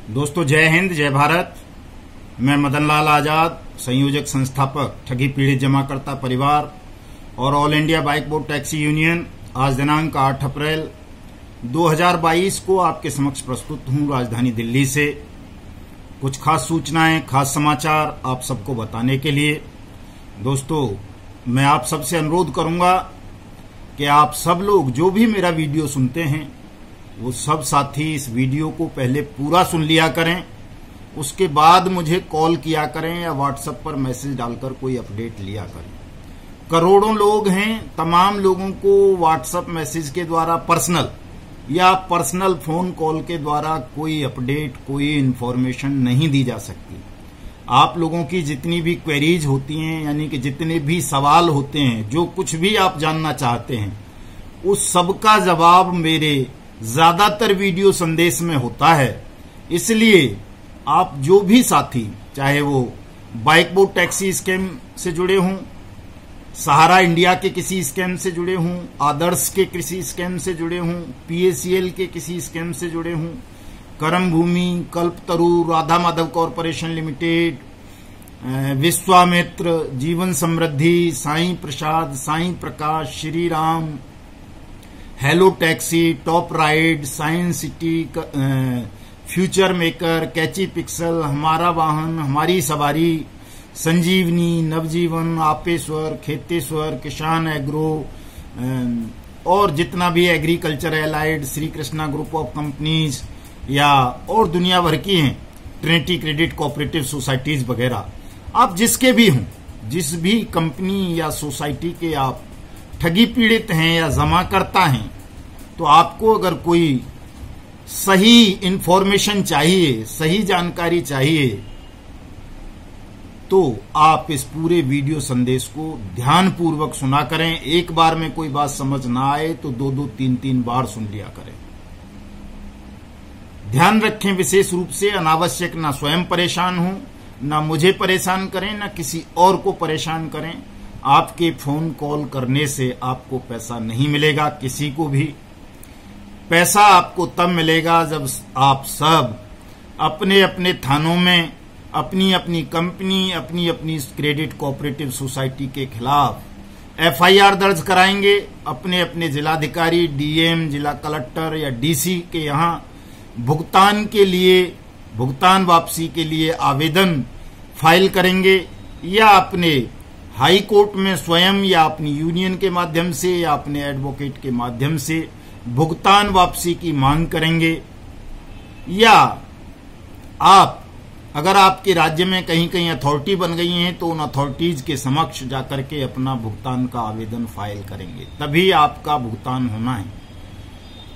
दोस्तों, जय हिंद, जय भारत। मैं मदन लाल आजाद, संयोजक संस्थापक ठगी पीड़ित जमाकर्ता परिवार और all India bike board taxi union. आज दिनांक 8 अप्रैल 2022 को आपके समक्ष प्रस्तुत हूं राजधानी दिल्ली से कुछ खास सूचनाएं, खास समाचार आप सबको बताने के लिए। दोस्तों, मैं आप सबसे अनुरोध करूंगा कि आप सब लोग जो भी मेरा वीडियो सुनते हैं वो सब साथी इस वीडियो को पहले पूरा सुन लिया करें, उसके बाद मुझे कॉल किया करें या व्हाट्सएप पर मैसेज डालकर कोई अपडेट लिया करें। करोड़ों लोग हैं, तमाम लोगों को व्हाट्सएप मैसेज के द्वारा पर्सनल फोन कॉल के द्वारा कोई अपडेट, कोई इन्फॉर्मेशन नहीं दी जा सकती। आप लोगों की जितनी भी क्वेरीज होती हैं, यानी कि जितने भी सवाल होते हैं, जो कुछ भी आप जानना चाहते हैं, उस सबका जवाब मेरे ज्यादातर वीडियो संदेश में होता है। इसलिए आप जो भी साथी, चाहे वो बाइक बोर्ड टैक्सी स्कैम से जुड़े हों, सहारा इंडिया के किसी स्कैम से जुड़े हों, आदर्श के किसी स्कैम से जुड़े हों, PACL के किसी स्कैम से जुड़े हों, Karma Bhoomi, Kalpataru, Radha Madhav corporation limited, Vishwamitra, Jeevan Samriddhi, Sai Prasad, Sai Prakash, Shri Ram, hello taxi, top ride, science city, future maker, catchy pixel, Hamara Vahan, हमारी सवारी, संजीवनी, नवजीवन, आपेश्वर, खेतेश्वर, किसान एग्रो और जितना भी agriculture allied, Shri Krishna group of companies या और दुनिया भर की हैं, ट्रिनिटी क्रेडिट कोऑपरेटिव सोसाइटीज वगैरह। आप जिसके भी हों, जिस भी कंपनी या सोसाइटी के आप ठगी पीड़ित हैं या जमा करता हैं, तो आपको अगर कोई सही इंफॉर्मेशन चाहिए, सही जानकारी चाहिए, तो आप इस पूरे वीडियो संदेश को ध्यानपूर्वक सुना करें। एक बार में कोई बात समझ ना आए तो 2-2, 3-3 बार सुन लिया करें। ध्यान रखें, विशेष रूप से अनावश्यक ना स्वयं परेशान हो, ना मुझे परेशान करें, ना किसी और को परेशान करें। आपके फोन कॉल करने से आपको पैसा नहीं मिलेगा। किसी को भी पैसा आपको तब मिलेगा जब आप सब अपने अपने थानों में अपनी अपनी कंपनी, अपनी अपनी क्रेडिट कोऑपरेटिव सोसाइटी के खिलाफ FIR दर्ज कराएंगे। अपने अपने जिलाधिकारी, DM, जिला कलेक्टर या DC के यहाँ भुगतान वापसी के लिए आवेदन फाइल करेंगे, या अपने हाई कोर्ट में स्वयं या अपनी यूनियन के माध्यम से या अपने एडवोकेट के माध्यम से भुगतान वापसी की मांग करेंगे। या आप, अगर आपके राज्य में कहीं कहीं अथॉरिटी बन गई हैं, तो उन अथॉरिटीज के समक्ष जाकर के अपना भुगतान का आवेदन फाइल करेंगे, तभी आपका भुगतान होना है।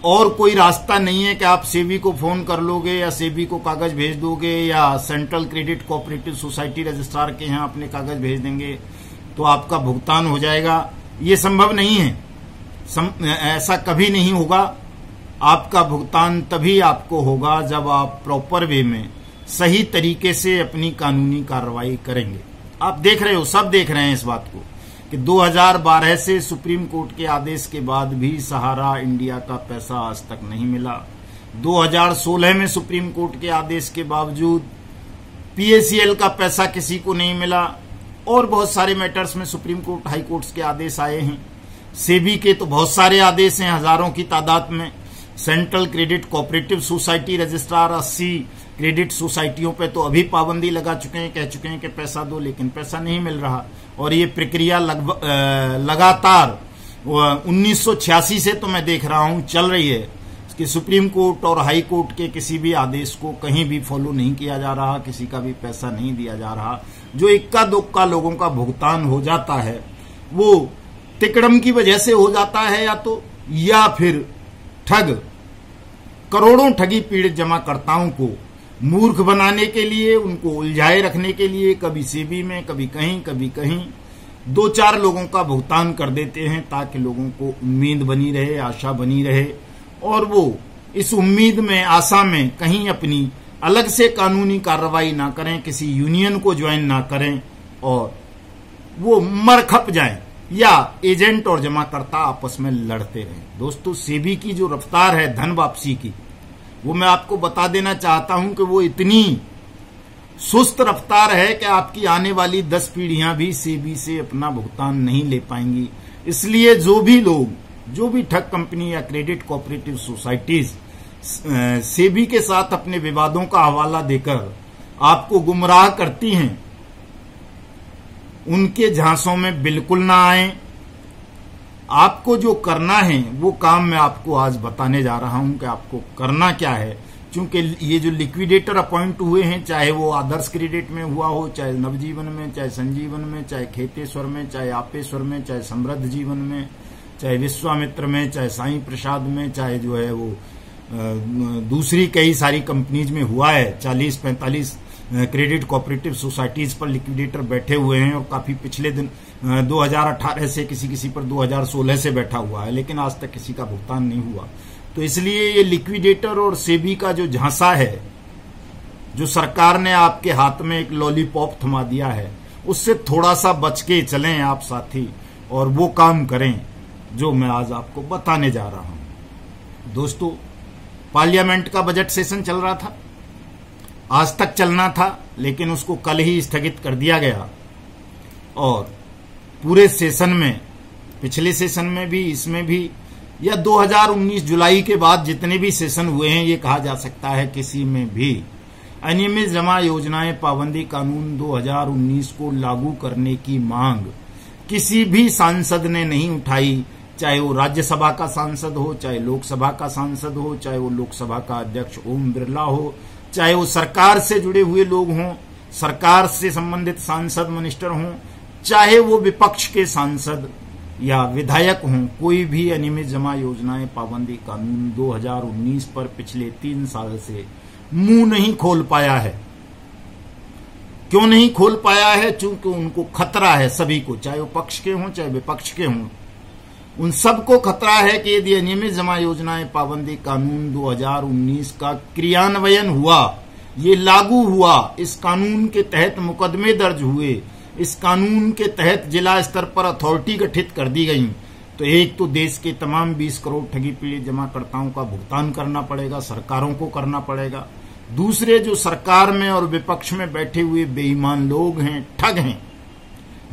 और कोई रास्ता नहीं है कि आप सेबी को फोन कर लोगे या सेबी को कागज भेज दोगे या central credit cooperative society registrar के यहाँ अपने कागज भेज देंगे तो आपका भुगतान हो जाएगा। ये संभव नहीं है, ऐसा कभी नहीं होगा। आपका भुगतान तभी आपको होगा जब आप प्रॉपर वे में, सही तरीके से अपनी कानूनी कार्रवाई करेंगे। आप देख रहे हो, सब देख रहे हैं इस बात को कि 2012 से सुप्रीम कोर्ट के आदेश के बाद भी सहारा इंडिया का पैसा आज तक नहीं मिला। 2016 में सुप्रीम कोर्ट के आदेश के बावजूद PACL का पैसा किसी को नहीं मिला, और बहुत सारे मैटर्स में सुप्रीम कोर्ट, हाई कोर्ट्स के आदेश आए हैं। सेबी के तो बहुत सारे आदेश हैं, हजारों की तादाद में। Central credit cooperative society registrar 80 credit सोसाइटियों पे तो अभी पाबंदी लगा चुके हैं, कह चुके हैं कि पैसा दो, लेकिन पैसा नहीं मिल रहा। और ये प्रक्रिया लगातार 1986 से तो मैं देख रहा हूं चल रही है कि सुप्रीम कोर्ट और हाई कोर्ट के किसी भी आदेश को कहीं भी फॉलो नहीं किया जा रहा, किसी का भी पैसा नहीं दिया जा रहा। जो इक्का दुक्का लोगों का भुगतान हो जाता है वो तिकड़म की वजह से हो जाता है, या फिर करोड़ों ठगी पीड़ित जमाकर्ताओं को मूर्ख बनाने के लिए, उनको उलझाए रखने के लिए, कभी सेबी में, कभी कहीं 2-4 लोगों का भुगतान कर देते हैं, ताकि लोगों को उम्मीद बनी रहे, आशा बनी रहे, और वो इस उम्मीद में, आशा में कहीं अपनी अलग से कानूनी कार्रवाई ना करें, किसी यूनियन को ज्वाइन ना करें, और वो मर खप जाएं, या एजेंट और जमाकर्ता आपस में लड़ते रहे। दोस्तों, सेबी की जो रफ्तार है धन वापसी की, वो मैं आपको बता देना चाहता हूं कि वो इतनी सुस्त रफ्तार है कि आपकी आने वाली 10 पीढ़ियां भी सेबी से अपना भुगतान नहीं ले पाएंगी। इसलिए जो भी लोग, जो भी ठग कंपनी या क्रेडिट कोऑपरेटिव सोसाइटीज सेबी के साथ अपने विवादों का हवाला देकर आपको गुमराह करती हैं, उनके झांसों में बिल्कुल ना आए। आपको जो करना है वो काम मैं आपको आज बताने जा रहा हूं कि आपको करना क्या है। क्योंकि ये जो लिक्विडेटर अपॉइंट हुए हैं, चाहे वो आदर्श क्रेडिट में हुआ हो, चाहे नवजीवन में, चाहे संजीवन में, चाहे खेतेश्वर में, चाहे आपेश्वर में, चाहे समृद्ध जीवन में, चाहे विश्वामित्र में, चाहे साईं प्रसाद में, चाहे जो है वो दूसरी कई सारी कंपनीज में हुआ है, 40-45 क्रेडिट कोऑपरेटिव सोसाइटीज पर लिक्विडेटर बैठे हुए हैं और काफी पिछले दिन 2018 से किसी पर 2016 से बैठा हुआ है, लेकिन आज तक किसी का भुगतान नहीं हुआ। तो इसलिए ये लिक्विडेटर और सेबी का जो झांसा है, जो सरकार ने आपके हाथ में एक लॉलीपॉप थमा दिया है, उससे थोड़ा सा बच के चलें आप साथी, और वो काम करें जो मैं आज आपको बताने जा रहा हूं। दोस्तों, पार्लियामेंट का बजट सेशन चल रहा था, आज तक चलना था, लेकिन उसको कल ही स्थगित कर दिया गया। और पूरे सेशन में, पिछले सेशन में भी, इसमें भी, या 2019 जुलाई के बाद जितने भी सेशन हुए हैं, ये कहा जा सकता है किसी में भी अनियमित जमा योजनाएं पाबंदी कानून 2019 को लागू करने की मांग किसी भी सांसद ने नहीं उठाई, चाहे वो राज्यसभा का सांसद हो, चाहे लोकसभा का सांसद हो, चाहे वो लोकसभा का अध्यक्ष ओम बिरला हो, चाहे वो सरकार से जुड़े हुए लोग हों, सरकार से संबंधित सांसद मिनिस्टर हों, चाहे वो विपक्ष के सांसद या विधायक हों, कोई भी अनियमित जमा योजनाएं पाबंदी कानून 2019 पर पिछले 3 साल से मुंह नहीं खोल पाया है। क्यों नहीं खोल पाया है? चूंकि उनको खतरा है, सभी को, चाहे वो पक्ष के हों चाहे विपक्ष के हों, उन सबको खतरा है कि यदि अनियमित जमा योजनाएं पाबंदी कानून 2019 का क्रियान्वयन हुआ, ये लागू हुआ, इस कानून के तहत मुकदमे दर्ज हुए, इस कानून के तहत जिला स्तर पर अथॉरिटी गठित कर दी गई, तो एक तो देश के तमाम 20 करोड़ ठगी पीड़ित जमाकर्ताओं का भुगतान करना पड़ेगा, सरकारों को करना पड़ेगा। दूसरे, जो सरकार में और विपक्ष में बैठे हुए बेईमान लोग हैं, ठग हैं,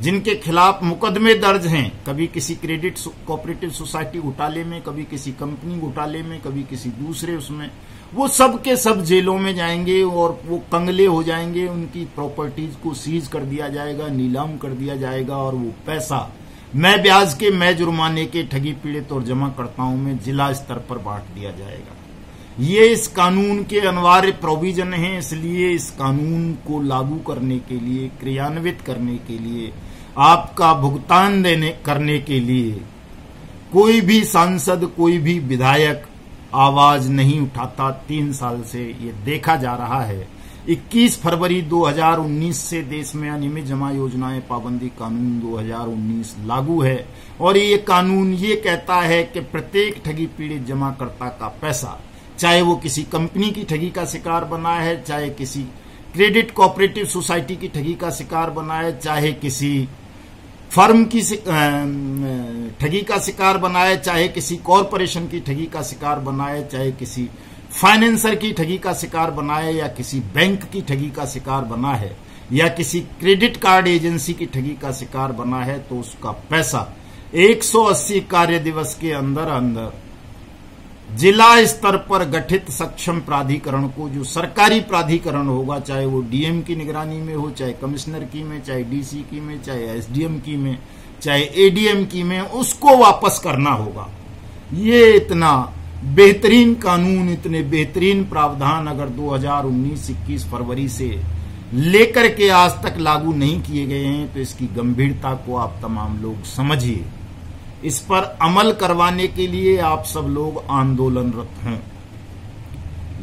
जिनके खिलाफ मुकदमे दर्ज हैं, कभी किसी क्रेडिट कोऑपरेटिव सोसाइटी घोटाले में, कभी किसी कंपनी घोटाले में, कभी किसी दूसरे उसमें, वो सब के सब जेलों में जाएंगे और वो कंगले हो जाएंगे, उनकी प्रॉपर्टीज को सीज कर दिया जाएगा, नीलाम कर दिया जाएगा, और वो पैसा मैं ब्याज के, मैं जुर्माने के ठगी पीड़ित और जमाकर्ताओं में जिला स्तर पर बांट दिया जाएगा। ये इस कानून के अनिवार्य प्रोविजन हैं। इसलिए इस कानून को लागू करने के लिए, क्रियान्वित करने के लिए, आपका भुगतान करने के लिए कोई भी सांसद, कोई भी विधायक आवाज नहीं उठाता। 3 साल से ये देखा जा रहा है। 21 फरवरी 2019 से देश में अनियमित जमा योजनाएं पाबंदी कानून 2019 लागू है, और ये कानून ये कहता है कि प्रत्येक ठगी पीड़ित जमाकर्ता का पैसा, चाहे वो किसी कंपनी की ठगी का शिकार बना है, चाहे किसी क्रेडिट कोऑपरेटिव सोसाइटी की ठगी का शिकार बना है, चाहे किसी फर्म की ठगी का शिकार बना है, चाहे किसी कॉरपोरेशन की ठगी का शिकार बना है, चाहे किसी फाइनेंसर की ठगी का शिकार बना है, या किसी बैंक की ठगी का शिकार बना है, या किसी क्रेडिट कार्ड एजेंसी की ठगी का शिकार बना है, तो उसका पैसा 180 कार्य दिवस के अंदर अंदर जिला स्तर पर गठित सक्षम प्राधिकरण को, जो सरकारी प्राधिकरण होगा, चाहे वो डीएम की निगरानी में हो, चाहे कमिश्नर की में, चाहे डीसी की में, चाहे एसडीएम की में, चाहे एडीएम की में, उसको वापस करना होगा। ये इतना बेहतरीन कानून, इतने बेहतरीन प्रावधान अगर 2019 21 फरवरी से लेकर के आज तक लागू नहीं किए गए हैं, तो इसकी गंभीरता को आप तमाम लोग समझिए। इस पर अमल करवाने के लिए आप सब लोग आंदोलनरत हैं।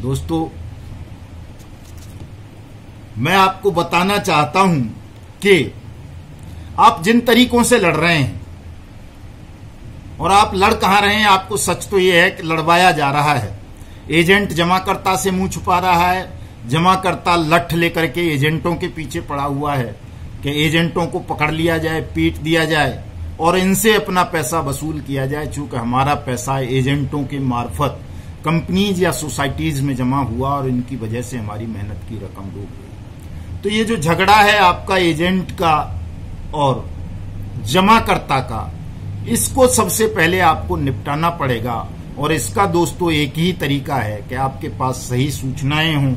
दोस्तों, मैं आपको बताना चाहता हूं कि आप जिन तरीकों से लड़ रहे हैं, और आप लड़ कहां रहे हैं, आपको सच तो यह है कि लड़वाया जा रहा है। एजेंट जमाकर्ता से मुंह छुपा रहा है, जमाकर्ता लठ लेकर के एजेंटों के पीछे पड़ा हुआ है कि एजेंटों को पकड़ लिया जाए, पीट दिया जाए और इनसे अपना पैसा वसूल किया जाए। चूंकि हमारा पैसा एजेंटों के मार्फत कंपनीज या सोसाइटीज में जमा हुआ और इनकी वजह से हमारी मेहनत की रकम डूब गई। तो ये जो झगड़ा है आपका एजेंट का और जमाकर्ता का, इसको सबसे पहले आपको निपटाना पड़ेगा। और इसका दोस्तों एक ही तरीका है कि आपके पास सही सूचनाएं हों,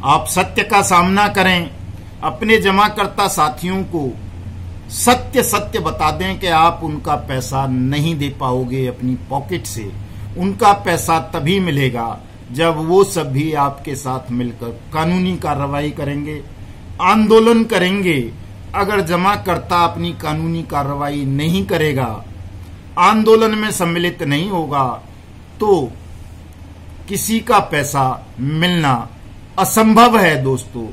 आप सत्य का सामना करें, अपने जमाकर्ता साथियों को सत्य बता दें कि आप उनका पैसा नहीं दे पाओगे अपनी पॉकेट से। उनका पैसा तभी मिलेगा जब वो सब भी आपके साथ मिलकर कानूनी कार्रवाई करेंगे, आंदोलन करेंगे। अगर जमाकर्ता अपनी कानूनी कार्रवाई नहीं करेगा, आंदोलन में सम्मिलित नहीं होगा, तो किसी का पैसा मिलना असंभव है दोस्तों।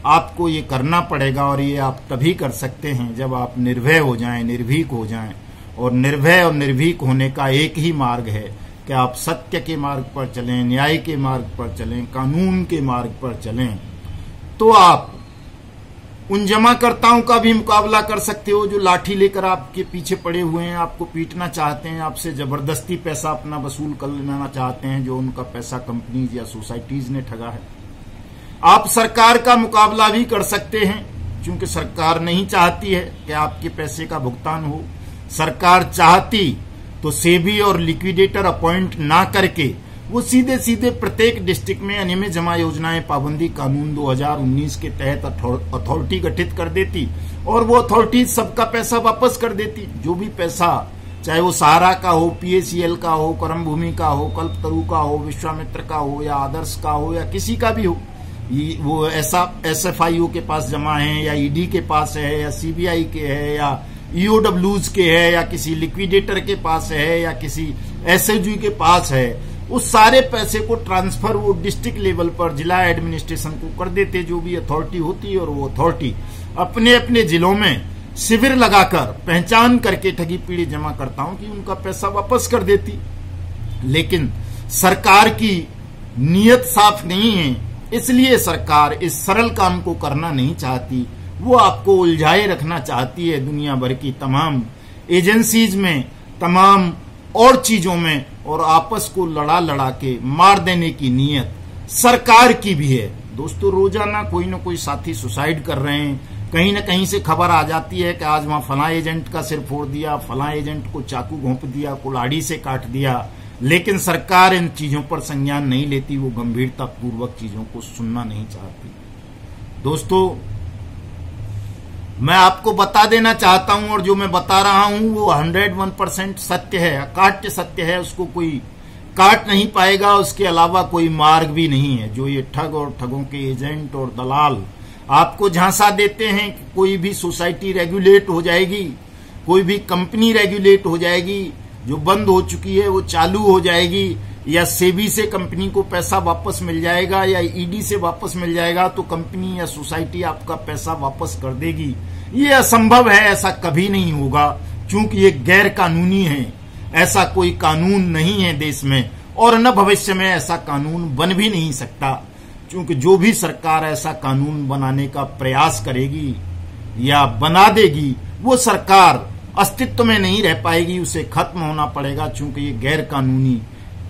आपको ये करना पड़ेगा और ये आप तभी कर सकते हैं जब आप निर्भय हो जाएं, निर्भीक हो जाएं। और निर्भय और निर्भीक होने का एक ही मार्ग है कि आप सत्य के मार्ग पर चलें, न्याय के मार्ग पर चलें, कानून के मार्ग पर चलें। तो आप उन जमाकर्ताओं का भी मुकाबला कर सकते हो जो लाठी लेकर आपके पीछे पड़े हुए हैं, आपको पीटना चाहते हैं, आपसे जबरदस्ती पैसा अपना वसूल कर लेना चाहते हैं, जो उनका पैसा कंपनीज या सोसाइटीज ने ठगा है। आप सरकार का मुकाबला भी कर सकते हैं, क्योंकि सरकार नहीं चाहती है कि आपके पैसे का भुगतान हो। सरकार चाहती तो सेबी और लिक्विडेटर अपॉइंट ना करके वो सीधे सीधे प्रत्येक डिस्ट्रिक्ट में अनियमित जमा योजनाएं पाबंदी कानून 2019 के तहत अथॉरिटी गठित कर देती और वो अथॉरिटी सबका पैसा वापस कर देती। जो भी पैसा, चाहे वो सहारा का हो, पीएसीएल का हो, कर्म भूमि का हो, कल्पतरु का हो, विश्वामित्र का हो, या आदर्श का हो, या किसी का भी हो, वो ऐसा एसएफआईओ के पास जमा है, या ईडी के पास है, या सीबीआई के है, या ईओडब्ल्यूज के है, या किसी लिक्विडेटर के पास है, या किसी एसएसजी के पास है, उस सारे पैसे को ट्रांसफर वो डिस्ट्रिक्ट लेवल पर जिला एडमिनिस्ट्रेशन को कर देते, जो भी अथॉरिटी होती है। और वो अथॉरिटी अपने अपने जिलों में शिविर लगाकर पहचान करके ठगी पीड़ित जमाकर्ताओं की उनका पैसा वापस कर देती। लेकिन सरकार की नीयत साफ नहीं है, इसलिए सरकार इस सरल काम को करना नहीं चाहती। वो आपको उलझाए रखना चाहती है दुनिया भर की तमाम एजेंसीज में, तमाम और चीजों में, और आपस को लड़ा लड़ा के मार देने की नीयत सरकार की भी है। दोस्तों, रोजाना कोई न कोई साथी सुसाइड कर रहे हैं। कहीं न कहीं से खबर आ जाती है कि आज वहां फलां एजेंट का सिर फोड़ दिया, फलां एजेंट को चाकू घोंप दिया, कुल्हाड़ी से काट दिया। लेकिन सरकार इन चीजों पर संज्ञान नहीं लेती, वो गंभीरता पूर्वक चीजों को सुनना नहीं चाहती। दोस्तों, मैं आपको बता देना चाहता हूं, और जो मैं बता रहा हूं वो 101% सत्य है, अकाट्य सत्य है। उसको कोई काट नहीं पाएगा, उसके अलावा कोई मार्ग भी नहीं है। जो ये ठग और ठगों के एजेंट और दलाल आपको झांसा देते हैं कि कोई भी सोसाइटी रेगुलेट हो जाएगी, कोई भी कंपनी रेगुलेट हो जाएगी, जो बंद हो चुकी है वो चालू हो जाएगी, या सेबी से कंपनी को पैसा वापस मिल जाएगा, या ईडी से वापस मिल जाएगा, तो कंपनी या सोसाइटी आपका पैसा वापस कर देगी, ये असंभव है। ऐसा कभी नहीं होगा, क्योंकि ये गैर कानूनी है। ऐसा कोई कानून नहीं है देश में, और न भविष्य में ऐसा कानून बन भी नहीं सकता, क्योंकि जो भी सरकार ऐसा कानून बनाने का प्रयास करेगी या बना देगी, वो सरकार अस्तित्व में नहीं रह पाएगी, उसे खत्म होना पड़ेगा। क्योंकि ये गैर कानूनी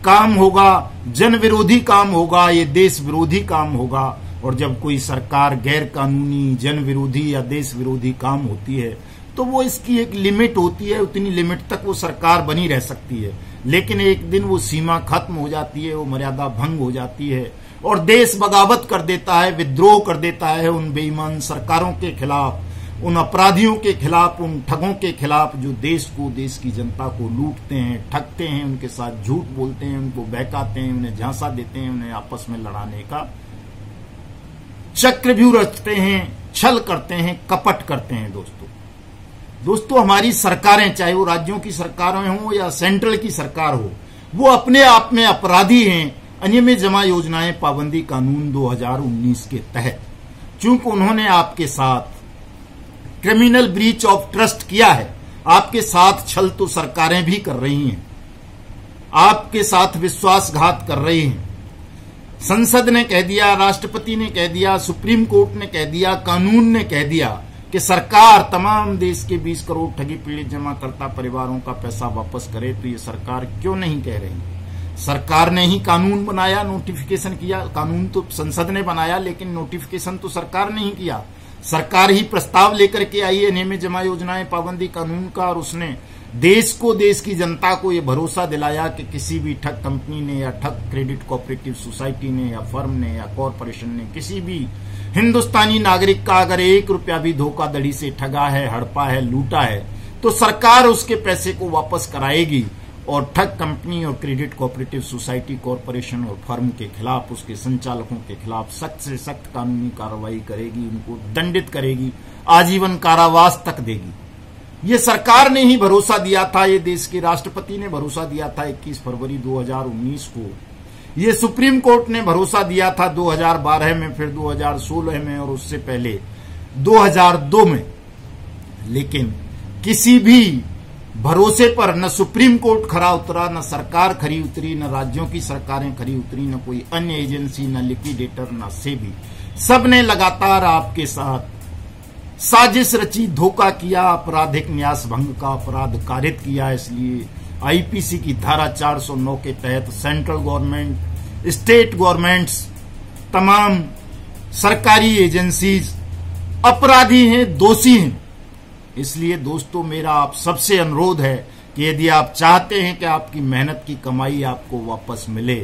काम होगा, जन विरोधी काम होगा, ये देश विरोधी काम होगा। और जब कोई सरकार गैर कानूनी, जन विरोधी या देश विरोधी काम होती है, तो वो इसकी एक लिमिट होती है, उतनी लिमिट तक वो सरकार बनी रह सकती है। लेकिन एक दिन वो सीमा खत्म हो जाती है, वो मर्यादा भंग हो जाती है, और देश बगावत कर देता है, विद्रोह कर देता है उन बेईमान सरकारों के खिलाफ, उन अपराधियों के खिलाफ, उन ठगों के खिलाफ, जो देश को, देश की जनता को लूटते हैं, ठगते हैं, उनके साथ झूठ बोलते हैं, उनको बहकाते हैं, उन्हें झांसा देते हैं, उन्हें आपस में लड़ाने का चक्रव्यूह रचते हैं, छल करते हैं, कपट करते हैं। दोस्तों, हमारी सरकारें, चाहे वो राज्यों की सरकारें हों या सेंट्रल की सरकार हो, वो अपने आप में अपराधी हैं अनियमित जमा योजनाएं पाबंदी कानून 2019 के तहत। चूंकि उन्होंने आपके साथ क्रिमिनल ब्रीच ऑफ ट्रस्ट किया है, आपके साथ छल तो सरकारें भी कर रही हैं, आपके साथ विश्वासघात कर रही हैं। संसद ने कह दिया, राष्ट्रपति ने कह दिया, सुप्रीम कोर्ट ने कह दिया, कानून ने कह दिया कि सरकार तमाम देश के 20 करोड़ ठगी पीड़ित जमाकर्ता परिवारों का पैसा वापस करे। तो ये सरकार क्यों नहीं कह रही? सरकार ने ही कानून बनाया, नोटिफिकेशन किया। कानून तो संसद ने बनाया, लेकिन नोटिफिकेशन तो सरकार ने ही किया। सरकार ही प्रस्ताव लेकर के आई है नियमित जमा योजनाएं पाबंदी कानून का, और उसने देश को, देश की जनता को ये भरोसा दिलाया कि किसी भी ठग कंपनी ने या ठग क्रेडिट कोऑपरेटिव सोसाइटी ने या फर्म ने या कॉरपोरेशन ने किसी भी हिंदुस्तानी नागरिक का अगर 1 रुपया भी धोखाधड़ी से ठगा है, हड़पा है, लूटा है, तो सरकार उसके पैसे को वापस कराएगी और ठग कंपनी और क्रेडिट कोऑपरेटिव सोसाइटी, कॉरपोरेशन और फर्म के खिलाफ, उसके संचालकों के खिलाफ सख्त से सख्त कानूनी कार्रवाई करेगी, उनको दंडित करेगी, आजीवन कारावास तक देगी। ये सरकार ने ही भरोसा दिया था, ये देश के राष्ट्रपति ने भरोसा दिया था 21 फरवरी 2019 को। ये सुप्रीम कोर्ट ने भरोसा दिया था 2012 में, फिर 2016 में और उससे पहले 2002 में। लेकिन किसी भी भरोसे पर न सुप्रीम कोर्ट खरा उतरा, न सरकार खरी उतरी, न राज्यों की सरकारें खरी उतरी, न कोई अन्य एजेंसी, न लिक्विडेटर, न सेबी। सबने लगातार आपके साथ साजिश रची, धोखा किया, आपराधिक न्यास भंग का अपराध कारित किया। इसलिए आईपीसी की धारा 409 के तहत सेंट्रल गवर्नमेंट, स्टेट गवर्नमेंट्स, तमाम सरकारी एजेंसीज अपराधी हैं, दोषी हैं। इसलिए दोस्तों, मेरा आप सबसे अनुरोध है कि यदि आप चाहते हैं कि आपकी मेहनत की कमाई आपको वापस मिले,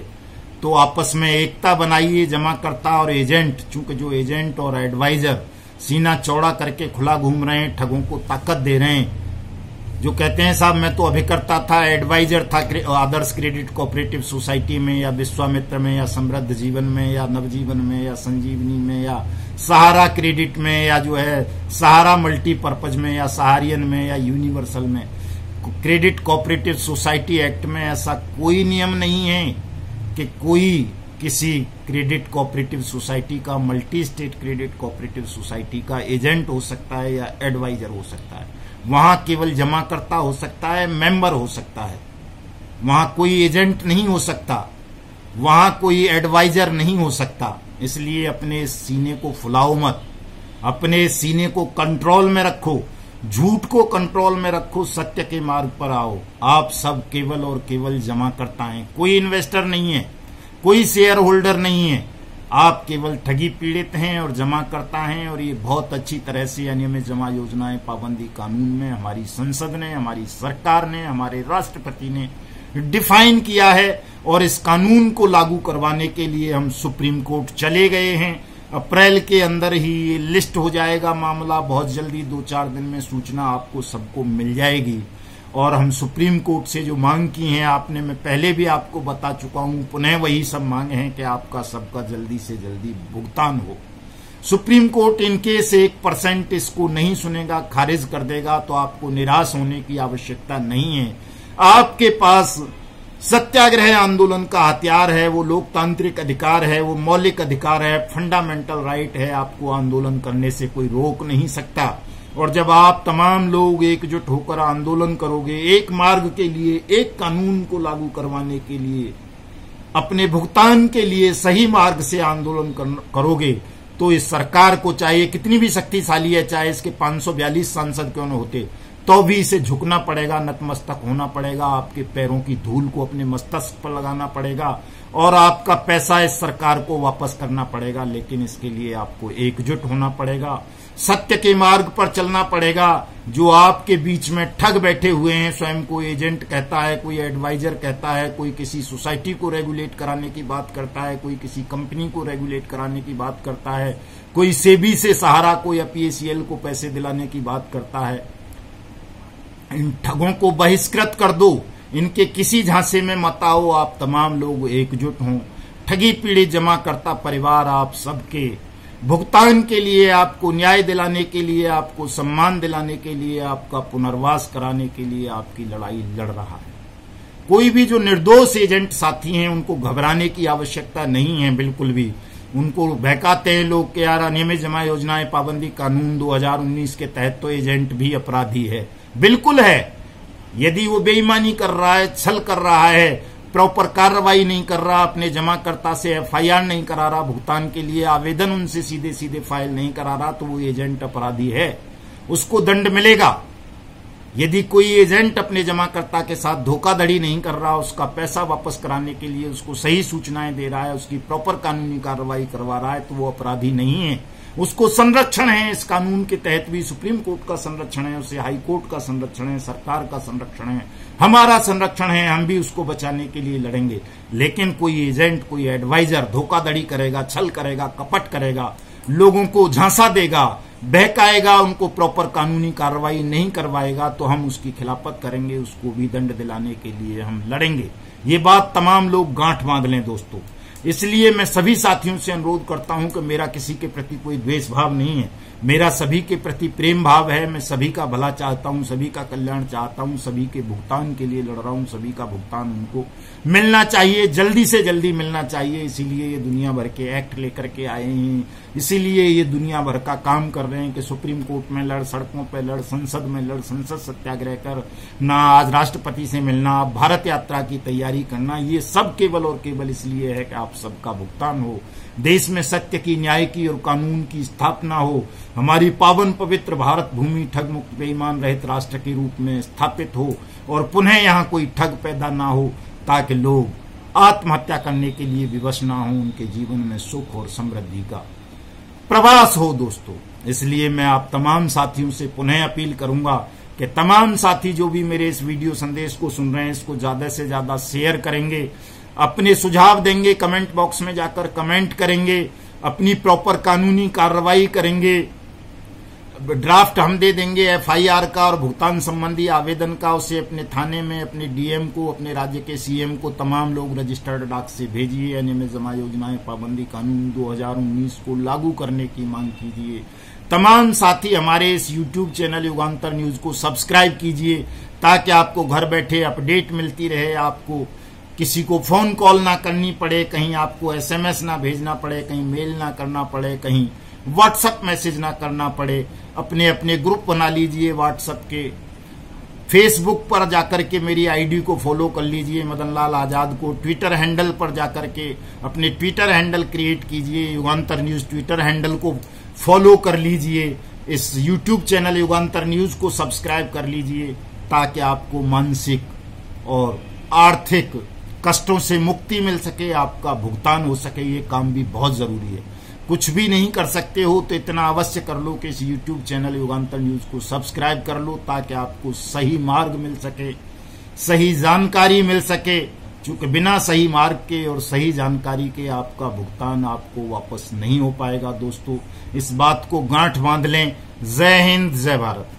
तो आपस में एकता बनाइए, जमाकर्ता और एजेंट। चूंकि जो एजेंट और एडवाइजर सीना चौड़ा करके खुला घूम रहे हैं, ठगों को ताकत दे रहे हैं, जो कहते हैं साहब मैं तो अभिकर्ता था, एडवाइजर था आदर्श क्रेडिट कोऑपरेटिव सोसाइटी में या विश्वामित्र में या समृद्ध जीवन में या नवजीवन में या संजीवनी में या सहारा क्रेडिट में या जो है सहारा मल्टीपर्पज में या सहारियन में या यूनिवर्सल में। क्रेडिट कोऑपरेटिव सोसाइटी एक्ट में ऐसा कोई नियम नहीं है कि कोई किसी क्रेडिट कोऑपरेटिव सोसाइटी का, multi state credit cooperative society का एजेंट हो सकता है या एडवाइजर हो सकता है। वहां केवल जमाकर्ता हो सकता है, मेंबर हो सकता है। वहां कोई एजेंट नहीं हो सकता, वहां कोई एडवाइजर नहीं हो सकता। इसलिए अपने सीने को फुलाओ मत, अपने सीने को कंट्रोल में रखो, झूठ को कंट्रोल में रखो, सत्य के मार्ग पर आओ। आप सब केवल और केवल जमाकर्ता हैं, कोई इन्वेस्टर नहीं है, कोई शेयर होल्डर नहीं है। आप केवल ठगी पीड़ित हैं और जमा करता हैं। और ये बहुत अच्छी तरह से अनियमित जमा योजनाएं पाबंदी कानून में हमारी संसद ने, हमारी सरकार ने, हमारे राष्ट्रपति ने डिफाइन किया है। और इस कानून को लागू करवाने के लिए हम सुप्रीम कोर्ट चले गए हैं। अप्रैल के अंदर ही ये लिस्ट हो जाएगा मामला, बहुत जल्दी 2-4 दिन में सूचना आपको सबको मिल जाएगी। और हम सुप्रीम कोर्ट से जो मांग की है आपने, मैं पहले भी आपको बता चुका हूं, पुनः वही सब मांगे हैं कि आपका सबका जल्दी से जल्दी भुगतान हो। सुप्रीम कोर्ट इनकेस 1% इसको नहीं सुनेगा, खारिज कर देगा, तो आपको निराश होने की आवश्यकता नहीं है। आपके पास सत्याग्रह आंदोलन का हथियार है, वो लोकतांत्रिक अधिकार है, वो मौलिक अधिकार है, फंडामेंटल राइट है। आपको आंदोलन करने से कोई रोक नहीं सकता। और जब आप तमाम लोग एकजुट होकर आंदोलन करोगे, एक मार्ग के लिए, एक कानून को लागू करवाने के लिए, अपने भुगतान के लिए सही मार्ग से आंदोलन करोगे, तो इस सरकार को, चाहे कितनी भी शक्तिशाली है, चाहे इसके 542 सांसद क्यों न होते, तो भी इसे झुकना पड़ेगा, नतमस्तक होना पड़ेगा, आपके पैरों की धूल को अपने मस्तक पर लगाना पड़ेगा और आपका पैसा इस सरकार को वापस करना पड़ेगा। लेकिन इसके लिए आपको एकजुट होना पड़ेगा, सत्य के मार्ग पर चलना पड़ेगा। जो आपके बीच में ठग बैठे हुए हैं, स्वयं को एजेंट कहता है, कोई एडवाइजर कहता है, कोई किसी सोसाइटी को रेगुलेट कराने की बात करता है, कोई किसी कंपनी को रेगुलेट कराने की बात करता है, कोई सेबी से सहारा को या पीएसीएल को पैसे दिलाने की बात करता है। इन ठगों को बहिष्कृत कर दो, इनके किसी झांसे में मत आओ। आप तमाम लोग एकजुट हों, ठगी पीड़ित जमाकर्ता परिवार आप सबके भुगतान के लिए, आपको न्याय दिलाने के लिए, आपको सम्मान दिलाने के लिए, आपका पुनर्वास कराने के लिए आपकी लड़ाई लड़ रहा है। कोई भी जो निर्दोष एजेंट साथी हैं उनको घबराने की आवश्यकता नहीं है, बिल्कुल भी। उनको बहकाते हैं लोग कि यार अनियमित जमा योजनाएं पाबंदी कानून 2019 के तहत तो एजेंट भी अपराधी है। बिल्कुल है। यदि वो बेईमानी कर रहा है, छल कर रहा है, प्रॉपर कार्रवाई नहीं कर रहा, अपने जमाकर्ता से एफआईआर नहीं करा रहा, भुगतान के लिए आवेदन उनसे सीधे सीधे फाइल नहीं करा रहा, तो वो एजेंट अपराधी है, उसको दंड मिलेगा। यदि कोई एजेंट अपने जमाकर्ता के साथ धोखाधड़ी नहीं कर रहा, उसका पैसा वापस कराने के लिए उसको सही सूचनाएं दे रहा है, उसकी प्रॉपर कानूनी कार्रवाई करवा रहा है, तो वो अपराधी नहीं है। उसको संरक्षण है, इस कानून के तहत भी सुप्रीम कोर्ट का संरक्षण है, उसे हाई कोर्ट का संरक्षण है, सरकार का संरक्षण है, हमारा संरक्षण है। हम भी उसको बचाने के लिए लड़ेंगे। लेकिन कोई एजेंट, कोई एडवाइजर धोखाधड़ी करेगा, छल करेगा, कपट करेगा, लोगों को झांसा देगा, बहकाएगा, उनको प्रॉपर कानूनी कार्रवाई नहीं करवाएगा, तो हम उसकी खिलाफत करेंगे, उसको भी दंड दिलाने के लिए हम लड़ेंगे। ये बात तमाम लोग गांठ बांध लें दोस्तों। इसलिए मैं सभी साथियों से अनुरोध करता हूं कि मेरा किसी के प्रति कोई द्वेष भाव नहीं है, मेरा सभी के प्रति प्रेम भाव है। मैं सभी का भला चाहता हूं, सभी का कल्याण चाहता हूं, सभी के भुगतान के लिए लड़ रहा हूं। सभी का भुगतान उनको मिलना चाहिए, जल्दी से जल्दी मिलना चाहिए। इसीलिए ये दुनिया भर के एक्ट लेकर के आए हैं, इसीलिए ये दुनिया भर का काम कर रहे हैं कि सुप्रीम कोर्ट में लड़, सड़कों पर लड़, संसद में लड़, संसद सत्याग्रह कर, ना आज राष्ट्रपति से मिलना, भारत यात्रा की तैयारी करना। ये सब केवल और केवल इसलिए है कि आप सबका भुगतान हो, देश में सत्य की, न्याय की और कानून की स्थापना हो, हमारी पावन पवित्र भारत भूमि ठग मुक्त बेईमान रहित राष्ट्र के रूप में स्थापित हो, और पुनः यहाँ कोई ठग पैदा ना हो, ताकि लोग आत्महत्या करने के लिए विवश ना हो, उनके जीवन में सुख और समृद्धि का प्रवास हो दोस्तों। इसलिए मैं आप तमाम साथियों से पुनः अपील करूंगा कि तमाम साथी जो भी मेरे इस वीडियो संदेश को सुन रहे हैं, इसको ज्यादा से ज्यादा शेयर करेंगे, अपने सुझाव देंगे, कमेंट बॉक्स में जाकर कमेंट करेंगे, अपनी प्रॉपर कानूनी कार्रवाई करेंगे। ड्राफ्ट हम दे देंगे एफआईआर का और भुगतान संबंधी आवेदन का, उसे अपने थाने में, अपने डीएम को, अपने राज्य के सीएम को, तमाम लोग रजिस्टर्ड डाक से भेजिए। अनियमित जमा योजनाएं पाबंदी कानून 2019 को लागू करने की मांग कीजिए। तमाम साथी हमारे इस यूट्यूब चैनल युगांतर न्यूज को सब्सक्राइब कीजिए, ताकि आपको घर बैठे अपडेट मिलती रहे, आपको किसी को फोन कॉल ना करनी पड़े, कहीं आपको एसएमएस ना भेजना पड़े, कहीं मेल ना करना पड़े, कहीं व्हाट्सएप मैसेज ना करना पड़े। अपने अपने ग्रुप बना लीजिए व्हाट्सएप के, फेसबुक पर जाकर के मेरी आईडी को फॉलो कर लीजिए मदन लाल आजाद को, ट्विटर हैंडल पर जाकर के अपने ट्विटर हैंडल क्रिएट कीजिए, युगांतर न्यूज ट्विटर हैंडल को फॉलो कर लीजिए, इस यूट्यूब चैनल युगांतर न्यूज को सब्सक्राइब कर लीजिए, ताकि आपको मानसिक और आर्थिक कष्टों से मुक्ति मिल सके, आपका भुगतान हो सके। ये काम भी बहुत जरूरी है। कुछ भी नहीं कर सकते हो तो इतना अवश्य कर लो कि इस यूट्यूब चैनल युगांतर न्यूज को सब्सक्राइब कर लो, ताकि आपको सही मार्ग मिल सके, सही जानकारी मिल सके। क्योंकि बिना सही मार्ग के और सही जानकारी के आपका भुगतान आपको वापस नहीं हो पाएगा दोस्तों। इस बात को गांठ बांध लें। जय हिंद, जय भारत।